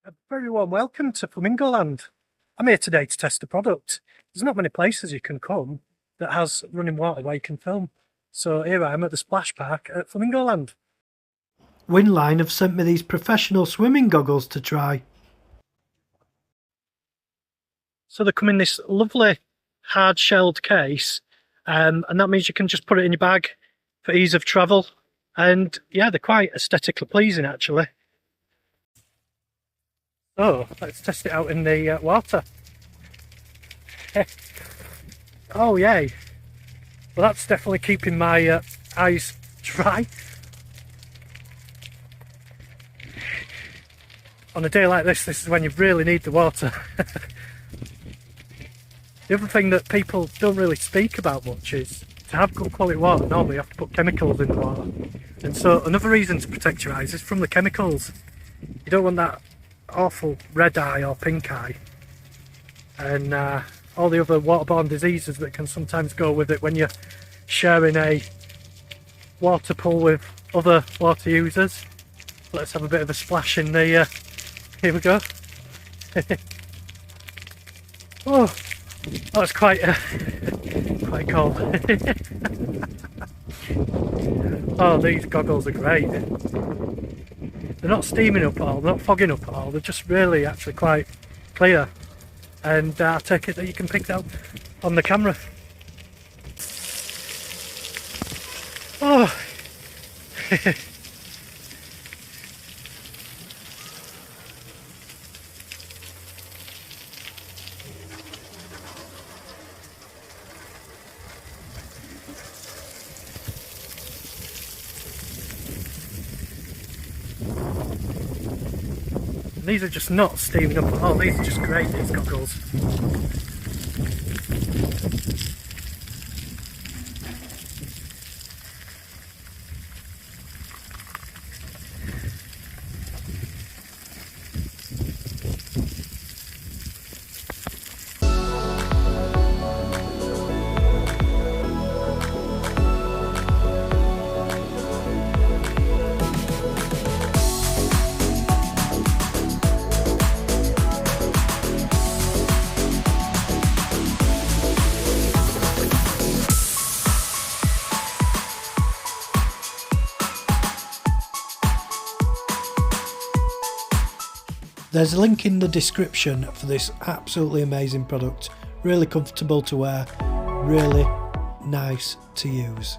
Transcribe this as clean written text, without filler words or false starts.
A very warm welcome to Flamingo Land. I'm here today to test the product. There's not many places you can come that has running water where you can film. So here I am at the splash park at Flamingo Land. Winline have sent me these professional swimming goggles to try. So they come in this lovely hard-shelled case, and that means you can just put it in your bag for ease of travel. And yeah, they're quite aesthetically pleasing actually. So let's test it out in the water. Oh yay! Well, that's definitely keeping my eyes dry. On a day like this is when you really need the water. The other thing that people don't really speak about much is to have good quality water, normally you have to put chemicals in the water. And so another reason to protect your eyes is from the chemicals. You don't want that awful red eye or pink eye and all the other waterborne diseases that can sometimes go with it when you're sharing a water pool with other water users. Let's have a bit of a splash in the here we go. Oh, that's quite quite cold. Oh, these goggles are great. They're not steaming up at all, they're not fogging up at all, they're just really actually quite clear. And I take it that you can pick that up on the camera. Oh! These are just not steaming up at all, these are just great, these goggles. There's a link in the description for this absolutely amazing product. Really comfortable to wear, really nice to use.